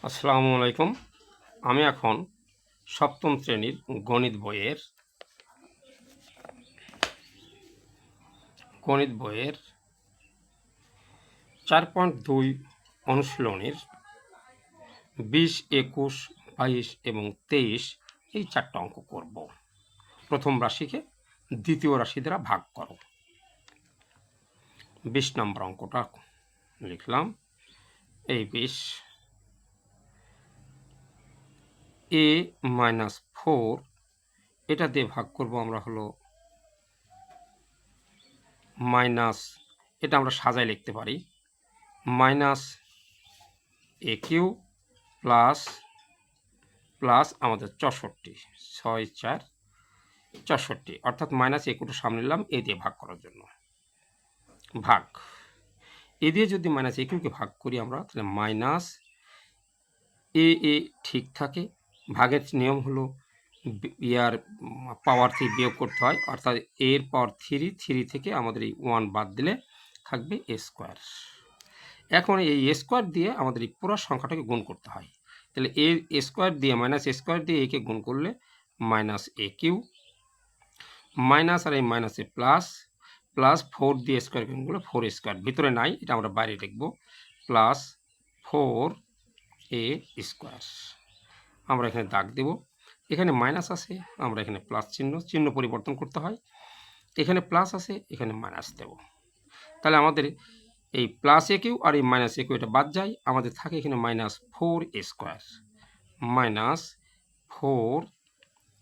আসসালামু আলাইকুম। আমি এখন সপ্তম শ্রেণীর গণিত বইয়ের 4.2 অনুশীলনীর 20, 21, 22 এবং 23 এই 4টা অঙ্ক করব। প্রথম রাশিকে দ্বিতীয় রাশি দ্বারা ভাগ করো। 20 নম্বর অঙ্কটা লিখলাম। এই 20 a - 4 এটা দিয়ে ভাগ করব আমরা হলো মাইনাস, এটা আমরা সাজায় লিখতে পারি মাইনাস এ কিউ প্লাস প্লাস আমাদের 64, 6 4 64, অর্থাৎ মাইনাস এ কুটো সামনে নিলাম এ দিয়ে ভাগ করার জন্য। ভাগ এ দিয়ে যদি মাইনাস এ কিউকে ভাগ করি আমরা, তাহলে মাইনাস এ এ ঠিক থাকে। ভাগের নিয়ম হলো ইয়ার পাওয়ার 3 বিয়োগ করতে হয়, অর্থাৎ এর পাওয়ার 3 থেকে আমাদের এই 1 বাদ দিলে থাকবে এ স্কোয়ার। এখন এই এ স্কোয়ার দিয়ে আমাদের এই পুরো সংখ্যাটাকে গুণ করতে হয়। তাহলে এ স্কোয়ার দিয়ে মাইনাস এ স্কোয়ার দিয়ে একে গুণ করলে মাইনাস এ কিউ, মাইনাস আর এই মাইনাসে প্লাস, প্লাস 4 দিয়ে স্কোয়ার গুণ করলে 4 স্কোয়ার, ভিতরে নাই এটা আমরা বাইরে লিখব, প্লাস 4 এ স্কোয়ার। আমরা এখানে দাগ দেব, এখানে মাইনাস আছে, আমরা এখানে প্লাস চিহ্ন পরিবর্তন করতে হয়, এখানে প্লাস আছে, এখানে মাইনাস দেব। তাহলে আমাদের এই প্লাস এ কিউ আর এই মাইনাস এ কিউ এটা বাদ যায়, আমাদের থাকে এখানে মাইনাস 4 এ স্কোয়ার, মাইনাস 4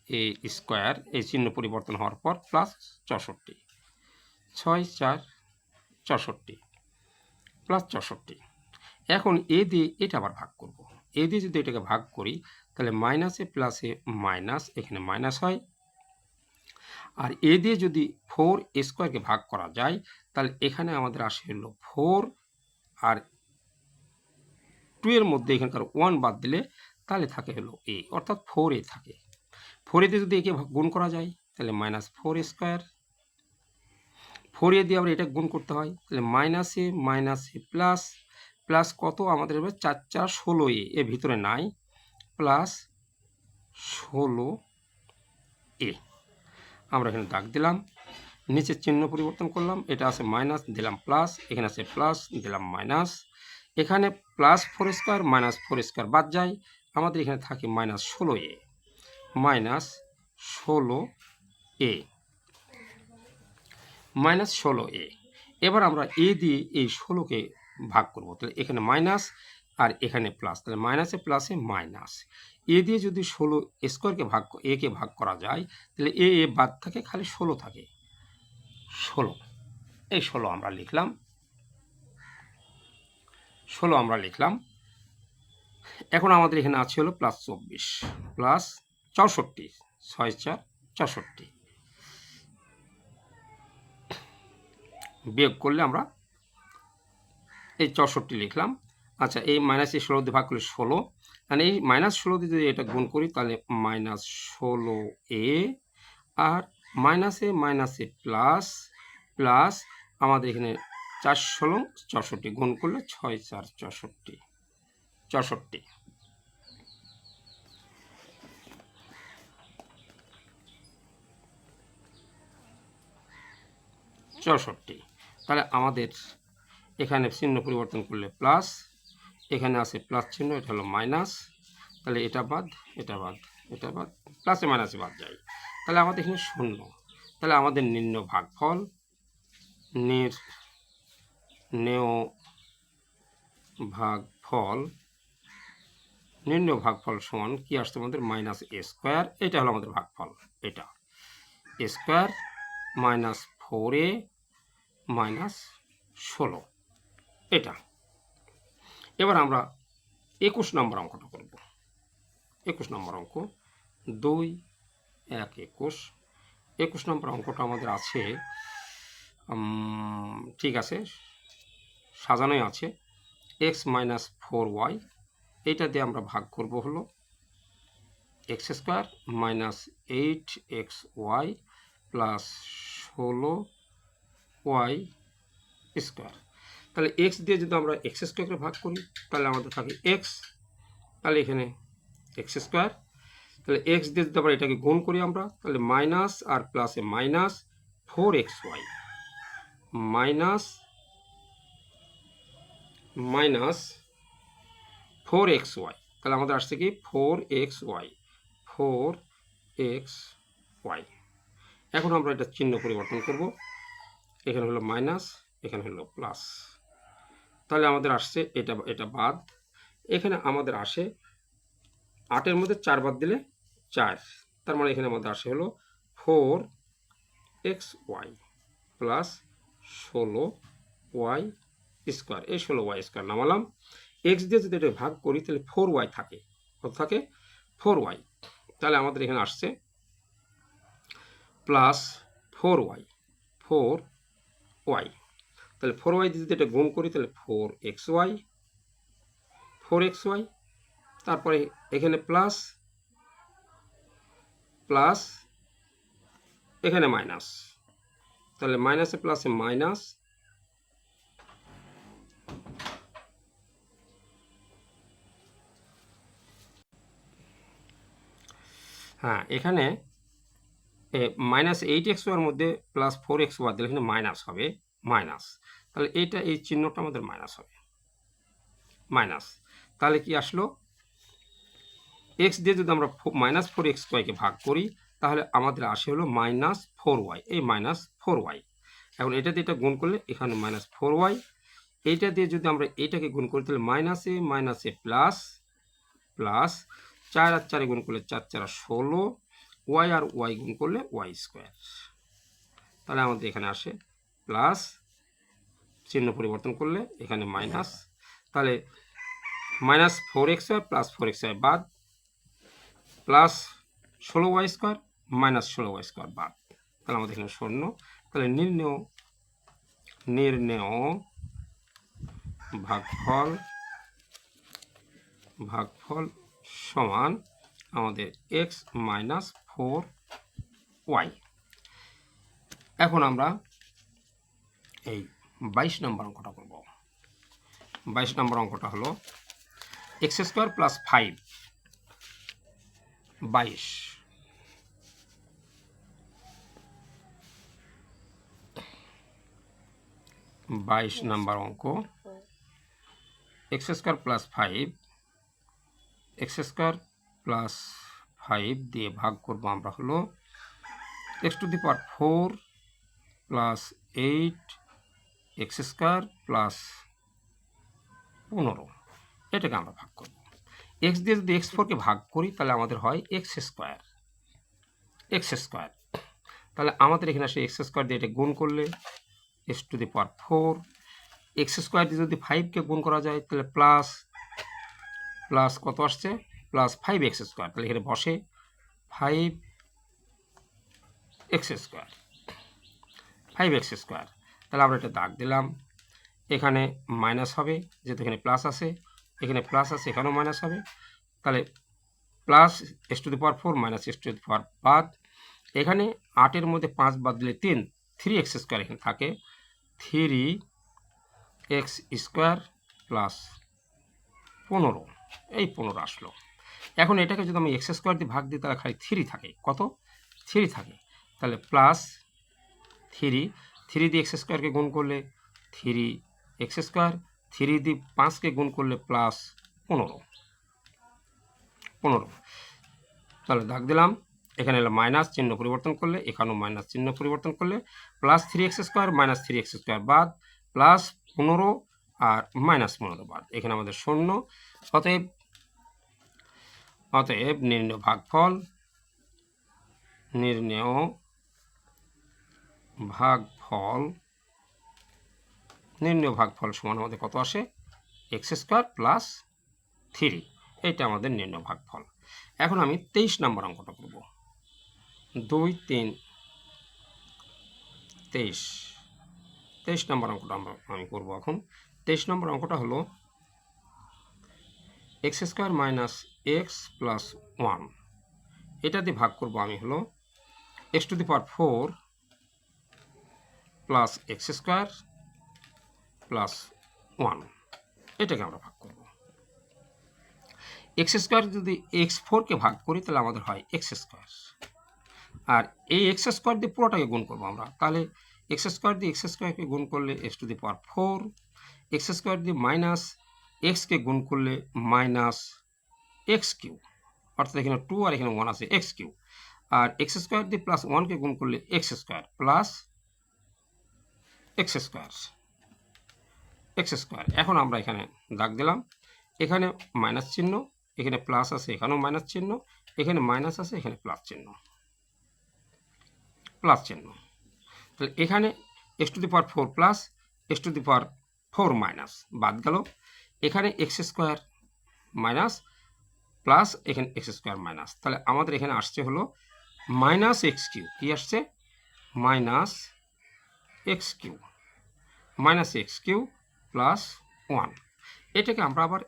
এ স্কোয়ার, এই চিহ্ন পরিবর্তন হওয়ার পর প্লাস 64, 6 4 64 প্লাস 64। এখন এ দিয়ে এটা আবার ভাগ করব। এ দিয়ে যদি এটাকে ভাগ করি, তাহলে মাইনাসে প্লাসে মাইনাস, এখানে মাইনাস হয়। আর এ দিয়ে যদি 4 স্কোয়ারকে ভাগ করা যায়, তাহলে এখানে আমাদের আসে হলো 4 আর 2 এর মধ্যে এখানকার 1 বাদ দিলে তাহলে থাকে হলো এ, অর্থাৎ 4 এ থাকে। 4 এ দিয়ে যদি একে গুণ করা যায়, তাহলে মাইনাস 4 স্কোয়ার। 4 এ দিয়ে আবার এটা গুণ করতে হয়, তাহলে মাইনাসে প্লাস, প্লাস কত আমাদের এবার 4 4 16 এ ভিতরে নাই, প্লাস 16 এ। আমরা এখানে দাগ দিলাম, নিচের চিহ্ন পরিবর্তন করলাম, এটা আছে মাইনাস দিলাম প্লাস, এখানে আছে প্লাস দিলাম মাইনাস, এখানে প্লাস 4 স্কোয়ার মাইনাস 4 স্কোয়ার বাদ যায়, আমাদের এখানে থাকে মাইনাস 16 এ, মাইনাস 16 এ, মাইনাস 16 এ। এবার আমরা এ দিয়ে এই 16কে ভাগ করব, তাহলে এখানে মাইনাস আর এখানে প্লাস, তাহলে মাইনাসে প্লাসে মাইনাস। এ দিয়ে যদি 16 স্কোয়ারকে একে ভাগ করা যায়, তাহলে এ বাদ থাকে, খালি 16 থাকে, 16। এই 16 আমরা লিখলাম, 16 আমরা লিখলাম। এখন আমাদের এখানে আছে হলো প্লাস 24 প্লাস 64, 6 4 64 বিয়োগ করলে আমরা এই 64 লিখলাম। আচ্ছা, এই মাইনাস 16 দিয়ে ভাগ করলে 16, মানে এই মাইনাস 16 দিয়ে যদি এটা গুণ করি, তাহলে মাইনাস 16 এ, আর মাইনাসে প্লাস, প্লাস আমাদের এখানে 4 16 64 গুণ করলে 6 4 64 64। তাহলে আমাদের এখানে চিহ্ন পরিবর্তন করলে প্লাস, এখানে আছে প্লাস চিহ্ন, এটা হলো মাইনাস, তাহলে এটা বাদ, এটা বাদ, এটা বাদ, প্লাসে মাইনাসে বাদ যায়, তাহলে আমাদের এখানে 0। তাহলে আমাদের নির্ণয় ভাগফল নির্ণয় ভাগফল সমান কি আসছে আমাদের, মাইনাস এ স্কোয়ার, এটা হলো আমাদের ভাগফল, এটা এ স্কোয়ার মাইনাস 4 এ মাইনাস 16, এটা। এবার আমরা 21 নম্বর অঙ্কটা করব। 21 নম্বর অঙ্ক, 2 1 21। 21 নম্বর অঙ্কটা আমাদের আছে, ঠিক আছে, সাজানোই আছে, এক্স মাইনাস 4y, এইটা দিয়ে আমরা ভাগ করব হলো x square minus 8xy plus 16y square. তাহলে এক্স দিয়ে যদি আমরা এক্স স্কোয়ারকে ভাগ করি, তাহলে আমাদের থাকে এক্স তাহলে এখানে এক্স স্কোয়ার, তাহলে এক্স দিয়ে যদি আবার এটাকে গুণ করি আমরা, তাহলে মাইনাস আর প্লাসে মাইনাস 4xy মাইনাস 4xy, তাহলে আমাদের আসছে কি 4xy। এখন আমরা এটা চিহ্ন পরিবর্তন করব, এখানে হলো মাইনাস, এখানে হলো প্লাস, তাহলে আমাদের আসছে এটা বাদ। এখানে আমাদের আসে 8-এর মধ্যে 4 বাদ দিলে 4, তার মানে এখানে আমাদের আসে হলো 4xy প্লাস 16y স্কোয়ার। এই 16y স্কোয়ার নামালাম, এক্স দিয়ে যদি এটা ভাগ করি তাহলে 4y থাকে, কত থাকে 4y, তাহলে আমাদের এখানে আসছে প্লাস 4y, তাহলে 4y দিয়ে যদি এটা গুণ করি তাহলে 4xy, তারপরে এখানে প্লাস প্লাস এখানে মাইনাস, তাহলে মাইনাসে প্লাসে মাইনাস, হ্যাঁ এখানে -8xy মধ্যে প্লাস 4xy বাদ দিলে এখানে মাইনাস হবে, মাইনাস, তাহলে এইটা এই চিহ্নটা আমাদের মাইনাস হবে, মাইনাস, তাহলে কি আসলো এক্স দিয়ে যদি আমরা -4xy ভাগ করি তাহলে আমাদের আসে হলো -4y, এই -4y। এখন এটা দিয়ে এটা গুণ করলে এখানে -4y, এইটা দিয়ে যদি আমরা এইটাকে গুণ করি তাহলে মাইনাসে মাইনাসে প্লাস প্লাস, 4 আর 4 গুণ করলে 4 4 16, ওয়াই আর ওয়াই গুণ করলে ওয়াই স্কোয়ার, তাহলে আমাদের এখানে আসে প্লাস, চিহ্ন পরিবর্তন করলে এখানে মাইনাস, তাহলে -4xy প্লাস 4xy বাদ, plus 16y square minus 16y square বাদ, তাহলে আমাদের এখানে 0, তাহলে নির্ণেয় ভাগফল সমান আমাদের x - 4y। এখন আমরা এই 22 নম্বর অঙ্কটা করব। 22 নম্বর অঙ্কটা হলো x স্কোয়ার প্লাস 5, 22 নম্বর অঙ্ক, x স্কোয়ার প্লাস 5 দিয়ে ভাগ করব আমরা হলো x⁴ plus 8 x square plus 15, এটাকে আমরা ভাগ করব। x দিয়ে যদি x4কে ভাগ করি তাহলে আমাদের হয় x স্কোয়ার, তাহলে আমাদের এখানে আসে x স্কোয়ার দিয়ে এটা গুণ করলে x⁴, x স্কোয়ার দিয়ে যদি 5কে গুণ করা যায় তাহলে প্লাস কত আসছে প্লাস 5x স্কোয়ার, তাহলে এখানে বসে 5x স্কোয়ার, তাহলে আমরা এটা দাগ দিলাম, এখানে মাইনাস হবে যেহেতু এখানে প্লাস আছে, এখানে প্লাস আছে এখানেও মাইনাস হবে, তাহলে প্লাস x⁴ মাইনাস x⁴ বাদ, এখানে 8-এর মধ্যে 5 বাদ দিলে 3x স্কোয়ার এখানে থাকে, 3x স্কোয়ার প্লাস 15, এই 15 আসলো। এখন এটাকে যদি আমি x স্কোয়ার দিয়ে ভাগ দিই তাহলে খালি 3 থাকে, কত 3 থাকে, তাহলে প্লাস 3 দিয়ে x স্কোয়ারকে গুণ করলে 3x স্কোয়ার, 3 দিয়ে 5কে গুণ করলে প্লাস 15, তাহলে দাগ দিলাম, এখানে হলো মাইনাস চিহ্ন পরিবর্তন করলে, এখানেও মাইনাস চিহ্ন পরিবর্তন করলে plus 3x square minus 3x square বাদ, প্লাস 15 আর মাইনাস 15 বাদ, এখানে আমাদের 0, অতএব নির্ণেয় ভাগফল সমান আমাদের কত আসে x স্কোয়ার প্লাস 3, এইটা আমাদের নির্ণেয় ভাগফল। এখন আমি 23 নম্বর অঙ্কটা করব, 2 3 23 নম্বর অঙ্কটা আমি করব। এখন 23 নম্বর অঙ্কটা হলো x square minus x plus 1, এটা দিয়ে ভাগ করব আমি হলো x⁴ plus x square plus 1, এটাকে আমরা ভাগ করব। এক্স স্কোয়ার যদি x4-কে ভাগ করি তাহলে আমাদের হয় এক্স স্কোয়ার, আর এই এক্স স্কোয়ার দিয়ে পুরোটাকে গুণ করবো আমরা, তাহলে এক্স স্কোয়ার দিয়ে এক্স স্কোয়ারকে গুণ করলে x⁴, এক্স স্কোয়ার দিয়ে মাইনাস এক্সকে গুণ করলে -x³ অর্থাৎ এখানে 2 আর এখানে 1 আছে x³ আর এক্স স্কোয়ার দিয়ে প্লাস 1কে গুণ করলে x square plus x square. এখন আমরা এখানে দাগ দিলাম, এখানে মাইনাস চিহ্ন, এখানে প্লাস আছে, এখানেও মাইনাস চিহ্ন, এখানে মাইনাস আছে, এখানে প্লাস চিহ্ন। তাহলে এখানে x⁴ প্লাস x⁴ মাইনাস বাদ গেল, এখানে এক্স স্কোয়ার মাইনাস প্লাস এখানে এক্স স্কোয়ার মাইনাস, তাহলে আমাদের এখানে আসছে হলো -x³ কি আসছে -x³ প্লাস 1। এটাকে আমরা আবার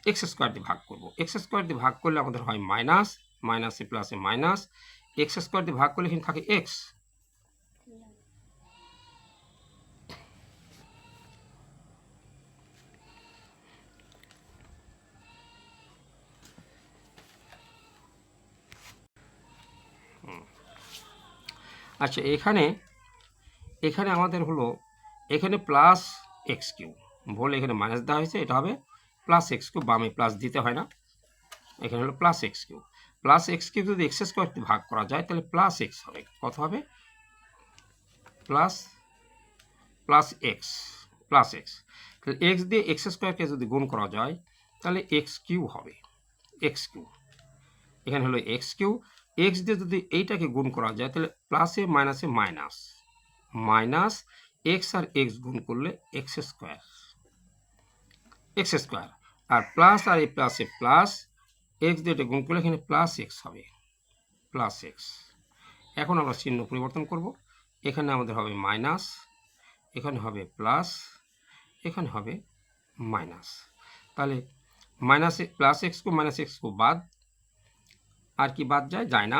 এক্স স্কোয়ার দিয়ে ভাগ করব, এক্স স্কোয়ার দিয়ে ভাগ করলে আমাদের হয় মাইনাস, মাইনাসে প্লাসে মাইনাস, এক্স স্কোয়ার দিয়ে ভাগ করলে এখানে থাকে এক্স, আচ্ছা এখানে আমাদের হলো এখানে প্লাস x³ বলে এখানে মাইনাস দেওয়া হয়েছে, এটা হবে প্লাস x³ বামে প্লাস দিতে হয় না, এখানে হলো প্লাস x³ যদি এক্স স্কোয়ার দিয়ে ভাগ করা যায় তাহলে প্লাস এক্স হবে, কত হবে প্লাস এক্স, তাহলে এক্স দিয়ে এক্স স্কোয়ারকে যদি গুণ করা যায় তাহলে x³ হবে, এখানে হলো x³ এক্স দিয়ে যদি এইটাকে গুণ করা যায় তাহলে প্লাসে মাইনাসে মাইনাস এক্স আর এক্স গুণ করলে এক্স স্কোয়ার আর প্লাস আর এই প্লাসে প্লাস এক্স দিয়ে এটা গুণ করলে এখানে প্লাস এক্স হবে, প্লাস এক্স। এখন আমরা চিহ্ন পরিবর্তন করব, এখানে আমাদের হবে মাইনাস, এখানে হবে প্লাস, এখানে হবে মাইনাস, তাহলে মাইনাসে প্লাস এক্স বাদ, আর কি বাদ যায় না,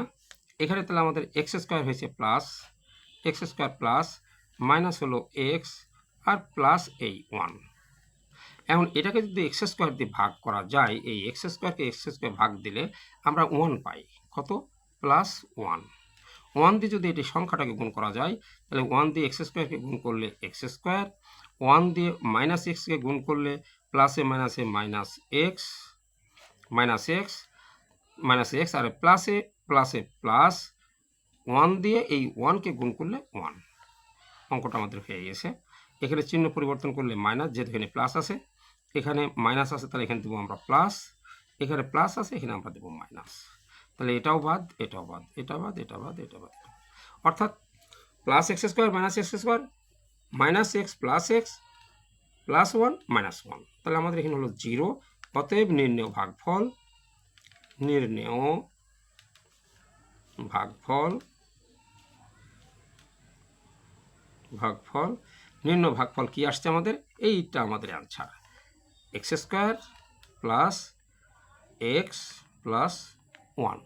এখানে তাহলে আমাদের এক্স স্কোয়ার হয়েছে প্লাস মাইনাস হলো এক্স আর প্লাস এই 1। এখন এটাকে যদি এক্স স্কোয়ার দিয়ে ভাগ করা যায়, এই এক্স স্কোয়ারকে এক্স স্কোয়ার ভাগ দিলে আমরা 1 পাই, কত প্লাস 1 দিয়ে যদি এটি সংখ্যাটাকে গুণ করা যায় তাহলে 1 দিয়ে এক্স স্কোয়ারকে গুণ করলে এক্স স্কোয়ার, 1 দিয়ে মাইনাস এক্সকে গুণ করলে প্লাসে মাইনাসে মাইনাস এক্স আর প্লাসে প্লাস 1 দিয়ে এই 1কে গুণ করলে 1, অঙ্কটা আমাদের হয়ে গেছে। এখানে চিহ্ন পরিবর্তন করলে মাইনাস, যেহেতু এখানে প্লাস আছে, এখানে মাইনাস আছে তাহলে এখানে দেবো আমরা প্লাস, এখানে প্লাস আছে এখানে আমরা দেবো মাইনাস, তাহলে এটাও বাদ, এটাও বাদ, এটা বাদ, এটা বাদ, এটা বাদ, অর্থাৎ plus x square minus x square minus x plus 1 minus 1, তাহলে আমাদের এখানে হলো 0। অতএব নির্ণেয় ভাগফল নির্ণয় ভাগফল কি আসছে আমাদের, এইটা আমাদের answer, x² plus x plus 1।